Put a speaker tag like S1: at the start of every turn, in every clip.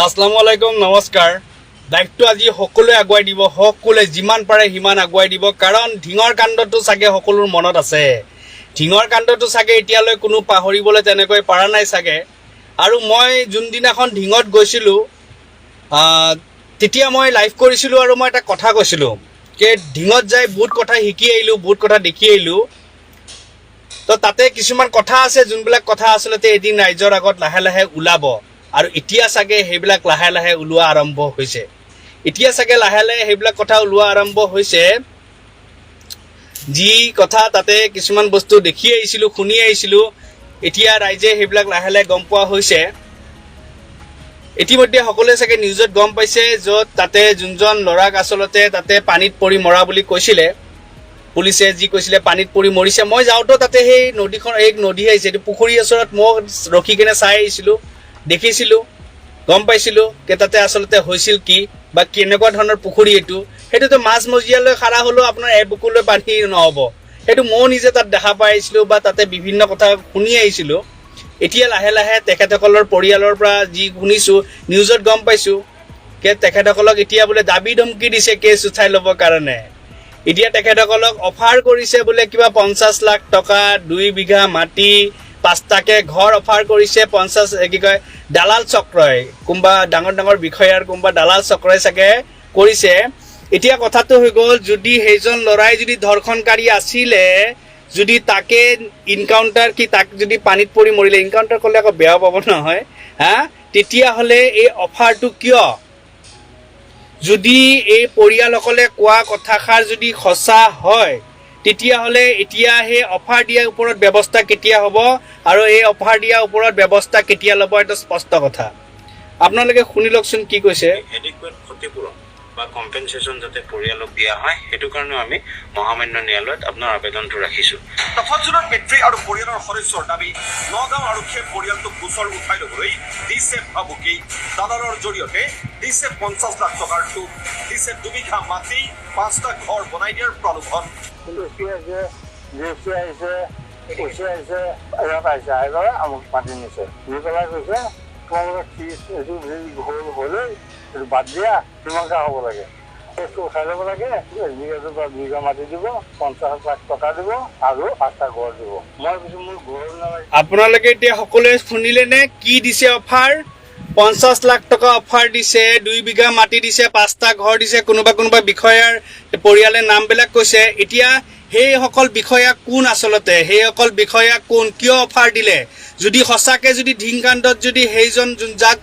S1: আসসালামু আলাইকুম, নমস্কাৰ। দায়িত্ব আজি সকলোৱে আগুৱাই দিব, সকলোৱে যিমান পাৰে সিমান আগুৱাই দিব, কাৰণ ঢিঙৰ কাণ্ডটো চাগে সকলোৰ মনত আছে। ঢিঙৰ কাণ্ডটো চাগে এতিয়ালৈ কোনো পাহৰিবলৈ তেনেকৈ পৰা নাই চাগে। আৰু মই যোনদিনাখন ঢিঙত গৈছিলোঁ তেতিয়া মই লাইভ কৰিছিলোঁ আৰু মই এটা কথা কৈছিলোঁ যে ঢিঙত যাই বহুত কথা শিকি আহিলোঁ, বহুত কথা দেখি আহিলোঁ। তো তাতে কিছুমান কথা আছে যোনবিলাক কথা আচলতে এদিন ৰাইজৰ আগত লাহে লাহে ওলাব, আৰু এতিয়া চাগে সেইবিলাক লাহে লাহে ওলোৱা আৰম্ভ হৈছে। এতিয়া চাগে লাহে লাহে সেইবিলাক কথা ওলোৱা আৰম্ভ হৈছে। যি কথা তাতে কিছুমান বস্তু দেখি আহিছিলোঁ, শুনি আহিছিলোঁ, এতিয়া ৰাইজে সেইবিলাক লাহে লাহে গম পোৱা হৈছে। ইতিমধ্যে সকলোৱে চাগে নিউজত গম পাইছে, য'ত তাতে যোনজন ল'ৰাক আচলতে তাতে পানীত পৰি মৰা বুলি কৈছিলে, পুলিচে যি কৈছিলে পানীত পৰি মৰিছে। মই যাওঁতেও তাতে সেই নদীখন, এক নদী আহিছে, এইটো পুখুৰীৰ ওচৰত মই ৰখি কিনে চাই আহিছিলোঁ, দেখিছিলোঁ, গম পাইছিলোঁ যে তাতে আচলতে হৈছিল কি বা কেনেকুৱা ধৰণৰ পুখুৰী এইটো। সেইটোতো মাজমজিয়ালৈ খাৰা হ'লেও আপোনাৰ এবুকুলৈ পানী নহ'ব। সেইটো ময়ো নিজে তাত দেখা পাই আহিছিলোঁ বা তাতে বিভিন্ন কথা শুনি আহিছিলোঁ। এতিয়া লাহে লাহে তেখেতসকলৰ পৰিয়ালৰ পৰা যি শুনিছোঁ, নিউজত গম পাইছোঁ যে তেখেতসকলক এতিয়া বোলে দাবী ধমকি দিছে কেছ উঠাই ল'বৰ কাৰণে। এতিয়া তেখেতসকলক অফাৰ কৰিছে বোলে কিবা 50 লাখ টকা, 2 বিঘা মাটি, 5টাকে ঘৰ অফাৰ কৰিছে। 50 কি কয় দালাল চক্ৰই, কোনোবা ডাঙৰ ডাঙৰ বিষয়াৰ কোনোবা দালাল চক্ৰই চাগে কৰিছে। এতিয়া কথাটো হৈ গ'ল, যদি সেইজন ল'ৰাই যদি ধৰ্ষণকাৰী আছিলে, যদি তাকে ইনকাউণ্টাৰ কি তাক যদি পানীত পৰি মৰিলে, ইনকাউণ্টাৰ ক'লে আকৌ বেয়া পাব নহয় তেতিয়াহ'লে এই অফাৰটো কিয়? যদি এই পৰিয়ালসকলে কোৱা কথাষাৰ যদি সঁচা হয়, তেতিয়াহ'লে এতিয়া সেই অফাৰ দিয়াৰ ওপৰত ব্যৱস্থা কেতিয়া হ'ব আৰু এই অফাৰ দিয়াৰ ওপৰত ব্যৱস্থা কেতিয়া ল'ব, এইটো স্পষ্ট কথা। আপোনালোকে শুনি লওকচোন কি কৈছে।
S2: এডিকুৱেট ক্ষতিপূৰণ বা কম্পেনচেশ্যন যাতে পৰিয়ালক দিয়া হয়, সেইটো কাৰণেও আমি মহামান্য ন্যায়ালয়ত আপোনাৰ আবেদনটো ৰাখিছোঁ।
S3: তফাৎজনক পিতৃ আৰু পৰিয়ালৰ সদস্যৰ দাবী, নগাঁও আৰক্ষীয়ে পৰিয়ালটোক গোচৰ উঠাই ল'বলৈ দিছে ভাবুকি। দালালৰ জৰিয়তে দিছে 50 লাখ টকাৰ টোপ, দিছে 2 বিঘা মাটি, 5টা ঘৰ বনাই দিয়াৰ প্ৰলোভন।
S4: আমাক মাতি নিছে, নি পেলাই কৈছে তোমালোকৰ ফিজ এইটো ঘৰ হ'লেই এইটো বাদ দিয়া, কিমানটা হ'ব লাগে, কেছটো উঠাই ল'ব লাগে, বিঘা মাটি দিব, 50 লাখ টকা দিব আৰু 5টা ঘৰ দিব। মই কৈছোঁ মোৰ ঘৰ নালাগে।
S1: আপোনালোকে এতিয়া সকলোৱে শুনিলে নে কি দিছে অফাৰ? 50 লাখ টকা অফাৰ দিছে, 2 বিঘা মাটি দিছে, 5টা ঘৰ দিছে, কোনোবা কোনোবা বিষয়াৰ পৰিয়ালে নামবিলাক কৈছে। এতিয়া সেইসকল বিষয়া কোন আচলতে? সেইসকল বিষয়া কোন? কিয় অফাৰ দিলে? যদি সঁচাকৈ যদি ঢিংকাণ্ডত যদি সেইজন যাক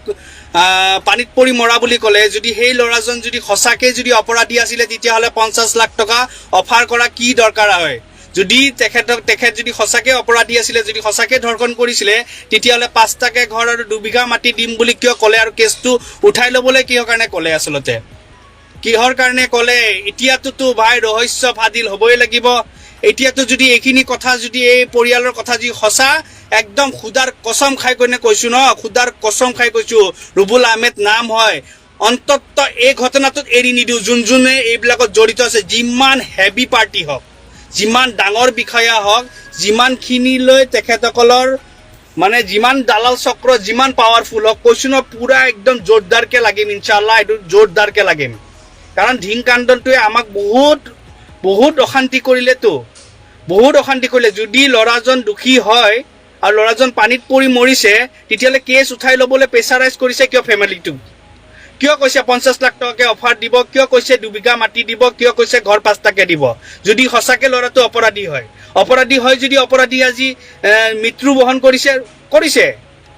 S1: পানীত পৰি মৰা বুলি ক'লে, যদি সেই ল'ৰাজন যদি সঁচাকৈ যদি অপৰাধী আছিলে, তেতিয়াহ'লে 50 লাখ টকা অফাৰ কৰা কি দৰকাৰ হয়? যদি তেখেত যদি সঁচাকৈ অপৰাধী আছিলে, যদি সঁচাকৈ ধৰ্ষণ কৰিছিলে, তেতিয়াহ'লে 5টাকে ঘৰ আৰু 2 বিঘা মাটি দিম বুলি কিয় ক'লে? আৰু কেছটো উঠাই ল'বলৈ কিহৰ কাৰণে ক'লে আচলতে? কিহৰ কাৰণে ক'লে? এতিয়াতোতো ভাই ৰহস্য ফাদিল হ'বই লাগিব। এতিয়াতো যদি এইখিনি কথা যদি এই পৰিয়ালৰ কথা যদি সঁচা, একদম খুদাৰ কচম খাই কিনে কৈছোঁ ন, খুদাৰ কচম খাই কৈছোঁ, ৰুবুল আহমেদ নাম হয়, অন্তত এই ঘটনাটোত এৰি নিদিওঁ। যোনে এইবিলাকত জড়িত আছে, যিমান হেভি পাৰ্টি হওক, যিমান ডাঙৰ বিষয়া হওক, যিমানখিনিলৈ তেখেতসকলৰ মানে যিমান দালাল চক্ৰ যিমান পাৱাৰফুল হওক, কৈছোঁ ন পূৰা একদম জোৰদাৰকৈ লাগিম, ইনশাআল্লাহ এইটো জোৰদাৰকৈ লাগিম। কাৰণ ঢিংকাণ্ডটোৱে আমাক বহুত অশান্তি কৰিলেতো, বহুত অশান্তি কৰিলে। যদি ল'ৰাজন দোষী হয় আৰু ল'ৰাজন পানীত পৰি মৰিছে, তেতিয়াহ'লে কেছ উঠাই ল'বলৈ প্ৰেছাৰাইজ কৰিছে কিয় ফেমিলিটো? কিয় কৈছে 50 লাখ টকাকৈ অফাৰ দিব? কিয় কৈছে 2 বিঘা মাটি দিব? কিয় কৈছে ঘৰ 5টাকে দিব? যদি সঁচাকৈ ল'ৰাটো অপৰাধী হয়, যদি অপৰাধী আজি মৃত্যুবৰণ কৰিছে,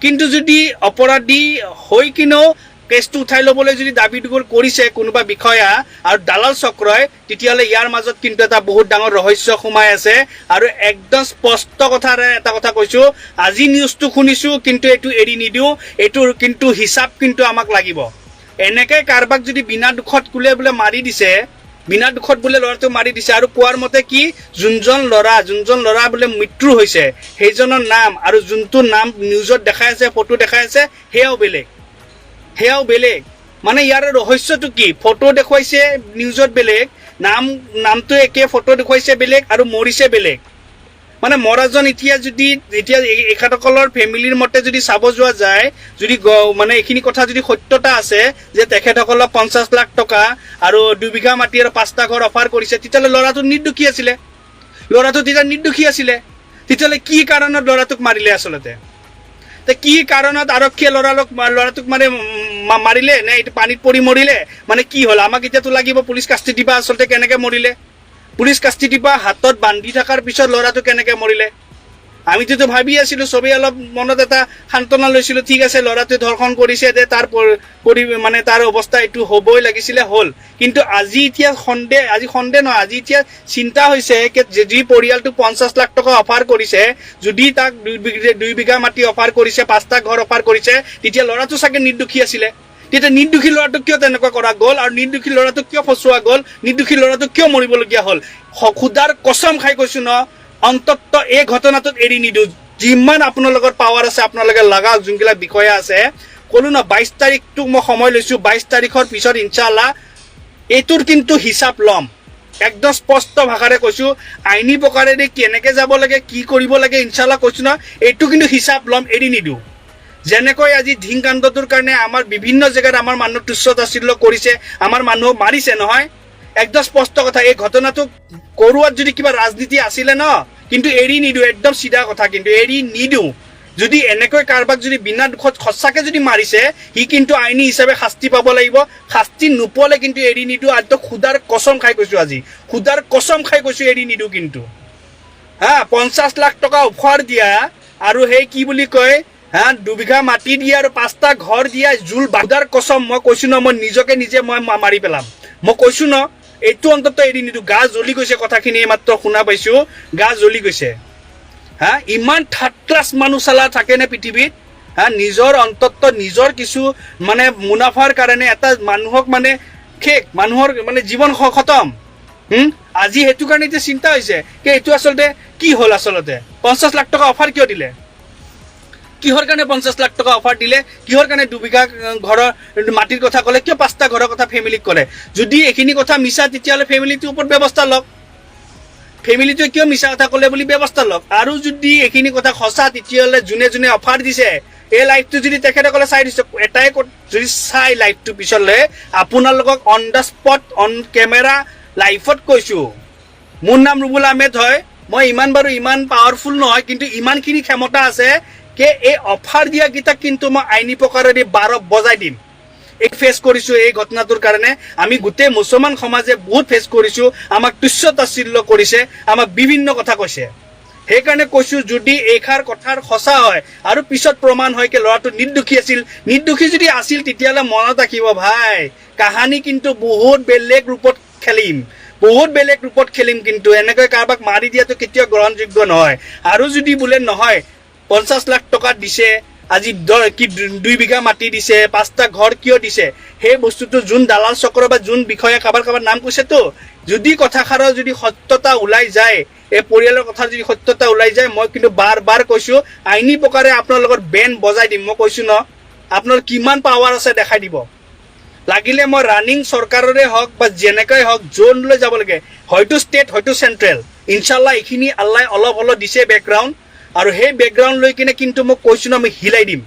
S1: কিন্তু যদি অপৰাধী হৈ কিনেও কেছটো উঠাই ল'বলৈ যদি দাবী কৰিছে কোনোবা বিষয়া আৰু দালাল চক্ৰই, তেতিয়াহ'লে ইয়াৰ মাজত কিন্তু এটা বহুত ডাঙৰ ৰহস্য সোমাই আছে। আৰু একদম স্পষ্ট কথাৰে এটা কথা কৈছোঁ, আজি নিউজটো শুনিছোঁ কিন্তু এইটো এৰি নিদিওঁ, এইটোৰ কিন্তু হিচাপ কিন্তু আমাক লাগিব। এনেকৈ কাৰোবাক যদি বিনা দুখত বোলে মাৰি দিছে, বিনা দুখত বোলে ল'ৰাটো মাৰি দিছে, আৰু কোৱাৰ মতে কি যোনজন ল'ৰা বোলে মৃত্যু হৈছে, সেইজনৰ নাম আৰু যোনটো নাম নিউজত দেখাই আছে, ফটো দেখাই আছে, সেয়াও বেলেগ। মানে ইয়াৰ ৰহস্যটো কি? ফটো দেখুৱাইছে নিউজত বেলেগ, নামটো একে, ফটো দেখুৱাইছে বেলেগ আৰু মৰিছে বেলেগ। মানে মৰাজন এতিয়া এখেতসকলৰ ফেমিলিৰ মতে যদি চাব যোৱা যায়, যদি মানে এইখিনি কথা যদি সত্যতা আছে যে তেখেতসকলক 50 লাখ টকা আৰু 2 বিঘা মাটি আৰু 5টা ঘৰ অফাৰ কৰিছে, তেতিয়াহ'লে ল'ৰাটো নিৰ্দোষী আছিলে। তেতিয়াহ'লে কি কাৰণত ল'ৰাটোক মাৰিলে আচলতে? কি কাৰণত আৰক্ষীয়ে ল'ৰাটোক মাৰিলে নে এইটো পানীত পৰি মৰিলে? মানে কি হ'ল? আমাক এতিয়াতো লাগিব পুলিচ কাষ্টি দিবা আচলতে কেনেকৈ মৰিলে, পুলিচ কাষ্টি দিবা হাতত বান্ধি থকাৰ পিছত ল'ৰাটো কেনেকৈ মৰিলে। আমিতো ভাবি আছিলোঁ, চবেই অলপ মনত এটা সান্তনা লৈছিলোঁ, ঠিক আছে ল'ৰাটোৱে ধৰ্ষণ কৰিছে যে তাৰ অৱস্থা এইটো হ'বই লাগিছিলে, হ'ল। কিন্তু আজি এতিয়া চিন্তা হৈছে যি পৰিয়ালটোক 50 লাখ টকা অফাৰ কৰিছে, যদি তাক 2 বিঘা মাটি অফাৰ কৰিছে, 5টা ঘৰ অফাৰ কৰিছে, তেতিয়া ল'ৰাটো চাগে নিৰ্দোষী আছিলে। তেতিয়া নিৰ্দোষী ল'ৰাটোক কিয় তেনেকুৱা কৰা গ'ল আৰু নিৰ্দোষী ল'ৰাটোক কিয় ফচোৱা গ'ল, নিৰ্দোষী ল'ৰাটোক কিয় মৰিবলগীয়া হ'ল? খুদাৰ কচম খাই কৈছোঁ ন, অন্ততঃ এই ঘটনাটোত এৰি নিদিওঁ। যিমান আপোনালোকৰ পাৱাৰ আছে, আপোনালোকে লগা যোনবিলাক বিষয়া আছে, ক'লো ন 22 তাৰিখটোক মই সময় লৈছোঁ। 22 তাৰিখৰ পিছত ইনশাআল্লাহ এইটোৰ কিন্তু হিচাপ ল'ম। একদম স্পষ্ট ভাষাৰে কৈছোঁ, আইনী প্ৰকাৰেদি কেনেকৈ যাব লাগে, কি কৰিব লাগে, ইনশাআল্লাহ কৈছোঁ ন, এইটো কিন্তু হিচাপ ল'ম, এৰি নিদিওঁ। যেনেকৈ আজি ধিংকাণ্ডটোৰ কাৰণে আমাৰ বিভিন্ন জেগাত আমাৰ মানুহ তুচ্ছ তাচ্ছিল্য কৰিছে, আমাৰ মানুহক মাৰিছে নহয়, একদম স্পষ্ট কথা। এই ঘটনাটো কৰোৱাত যদি কিবা ৰাজনীতি আছিলে ন, কিন্তু এৰি নিদিওঁ, একদম চিধা কথা, কিন্তু এৰি নিদিওঁ। যদি এনেকৈ কাৰোবাক যদি বিনা দুখত সঁচাকৈ যদি মাৰিছে, সি কিন্তু আইনী হিচাপে শাস্তি পাব লাগিব। শাস্তি নোপোৱালে কিন্তু এৰি নিদিওঁ। আৰু খুদাৰ কচম খাই কৈছোঁ, আজি খুদাৰ কচম খাই কৈছোঁ, এৰি নিদিওঁ কিন্তু। 50 লাখ টকা অফাৰ দিয়া আৰু সেই কি বুলি কয় 2 বিঘা মাটি দিয়া আৰু 5টা ঘৰ দিয়া, জোল বাদাৰ কচম মই কৈছোঁ ন, মই নিজকে নিজে মই মাৰি পেলাম। মই কৈছোঁ ন, এইটো অন্তত এৰি নিদিওঁ। গা জ্বলি গৈছে, কথাখিনি মাত্ৰ শুনা পাইছোঁ, গা জ্বলি গৈছে। ইমান থাৰ্ড ক্লাছ মানুহ চালা থাকেনে পৃথিৱীত? নিজৰ অন্তত নিজৰ কিছু মানে মুনাফাৰ কাৰণে এটা মানুহক মানে মানুহৰ মানে জীৱন খতম। আজি সেইটো কাৰণে এতিয়া চিন্তা হৈছে যে এইটো আচলতে কি হ'ল? আচলতে 50 লাখ টকা অফাৰ কিয় দিলে? কিহৰ কাৰণে 50 লাখ টকা অফাৰ দিলে? কিহৰ কাৰণে 2 বিঘা ঘৰৰ মাটিৰ কথা ক'লে? কিয় 5টা ঘৰৰ কথা ফেমিলিক ক'লে? যদি এইখিনি কথা মিছা, তেতিয়াহ'লে ফেমিলিটোৰ ওপৰত ব্যৱস্থা লওক। ফেমিলিটোৱে কিয় মিছা কথা ক'লে বুলি ব্যৱস্থা লওক। আৰু যদি এইখিনি কথা সঁচা, তেতিয়াহ'লে যোনে অফাৰ দিছে, এই লাইভটো যদি তেখেতসকলে চাই দিছে, এটাই যদি চাই লাইভটো পিছলৈ, আপোনালোকক on the spot, on camera লাইভত কৈছোঁ, মোৰ নাম ৰুবুল আহমেদ হয়। মই ইমান পাৱাৰফুল নহয়, কিন্তু ইমানখিনি ক্ষমতা আছে যে এই অফাৰ দিয়াকেইটাক কিন্তু মই আইনী প্ৰকাৰেদি 12 বজাই দিম। ফেচ কৰিছোঁ এই ঘটনাটোৰ কাৰণে। আমি গোটেই মুছলমান সমাজে বহুত ফেচ কৰিছোঁ, আমাক তুচ্ছ তাচ্ছিল্য কৰিছে, আমাক বিভিন্ন কথা কৈছে। সেইকাৰণে কৈছোঁ, যদি এইষাৰ কথাৰ সঁচা হয় আৰু পিছত প্ৰমাণ হয় যে ল'ৰাটো নিৰ্দোষী যদি আছিল, তেতিয়াহ'লে মনত ৰাখিব ভাই, কাহানী কিন্তু বহুত বেলেগ ৰূপত খেলিম। কিন্তু এনেকৈ কাৰোবাক মাৰি দিয়াটো কেতিয়াও গ্ৰহণযোগ্য নহয়। আৰু যদি বোলে নহয় 50 লাখ টকা দিছে, আজি 2 বিঘা মাটি দিছে, 5টা ঘৰ কিয় দিছে, সেই বস্তুটো যোন দালাল চক্ৰ বা যোন বিষয়া কাৰোবাৰ নাম কৈছেতো, যদি কথাষাৰৰ যদি সত্যতা ওলাই যায়, এই পৰিয়ালৰ কথা যদি সত্যতা ওলাই যায়, মই কিন্তু বাৰ কৈছোঁ, আইনী প্ৰকাৰে আপোনালোকৰ বেন বজাই দিম। মই কৈছোঁ ন, আপোনাৰ কিমান পাৱাৰ আছে দেখাই দিব। লাগিলে মই ৰানিং চৰকাৰৰে হওক বা যেনেকৈ হওক, জোনলৈ যাব লাগে, হয়তো ষ্টেট, হয়তো চেণ্ট্ৰেল। ইনশাল্লাহ এইখিনি আল্লাহ অলপ দিছে বেকগ্ৰাউণ্ড, আৰু সেই বেকগ্ৰাউণ্ড লৈ কিনে কিন্তু মই কৈছোঁ ন, মই হিলাই দিম।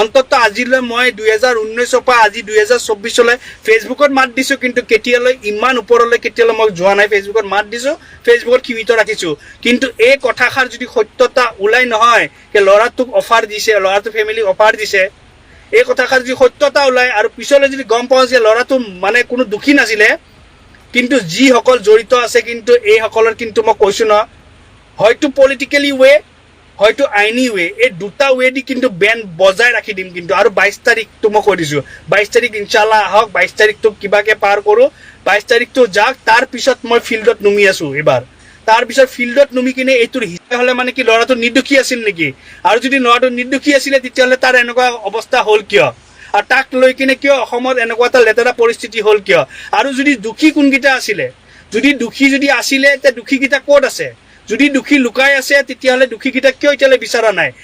S1: অন্ততঃ আজিলৈ মই 2019 পৰা আজি 2024 ফেচবুকত মাত দিছোঁ, কিন্তু কেতিয়ালৈ ইমান ওপৰলৈ কেতিয়ালৈ মই যোৱা নাই। ফেচবুকত মাত দিছোঁ, ফেচবুকত সীমিত ৰাখিছোঁ। কিন্তু এই কথাষাৰ যদি সত্যতা ওলাই নহয় যে ল'ৰাটোক অফাৰ দিছে, ল'ৰাটোৰ ফেমিলিক অফাৰ দিছে, এই কথাষাৰ যদি সত্যতা ওলাই আৰু পিছলৈ যদি গম পাওঁ যে ল'ৰাটো মানে কোনো দুখী নাছিলে, কিন্তু যিসকল জড়িত আছে, কিন্তু এইসকলৰ কিন্তু মই কৈছোঁ ন, হয়তো পলিটিকেলি ৱে, হয়তো আইনী ৱে, এই দুটা ৱে দি কিন্তু বেন বজাই ৰাখি দিম কিন্তু। আৰু 22 তাৰিখটো মই কৈ দিছোঁ, 22 তাৰিখ ইনশাল্লাহ আহক, 22 তাৰিখটো কিবাকে পাৰ কৰোঁ, 22 তাৰিখটো যাওক। তাৰপিছত মই ফিল্ডত নুমি আছোঁ এইবাৰ। তাৰপিছত ফিল্ডত নুমি কিনে এইটোৰ হিচাপ হ'লে মানে কি ল'ৰাটো নিৰ্দোষী আছিল নেকি? আৰু যদি ল'ৰাটো নিৰ্দোষী আছিলে, তেতিয়াহ'লে তাৰ এনেকুৱা অৱস্থা হ'ল কিয়? আৰু তাক লৈ কিনে কিয় অসমত এনেকুৱা এটা লেতেৰা পৰিস্থিতি হ'ল কিয়? আৰু যদি দোষী কোনকেইটা আছিলে, যদি আছিলে, তে দোষীকেইটা ক'ত আছে? যদি দোষী লুকাই আছে, তেতিয়াহ'লে দোষীকেইটা কিয় এতিয়ালৈ বিচৰা নাই?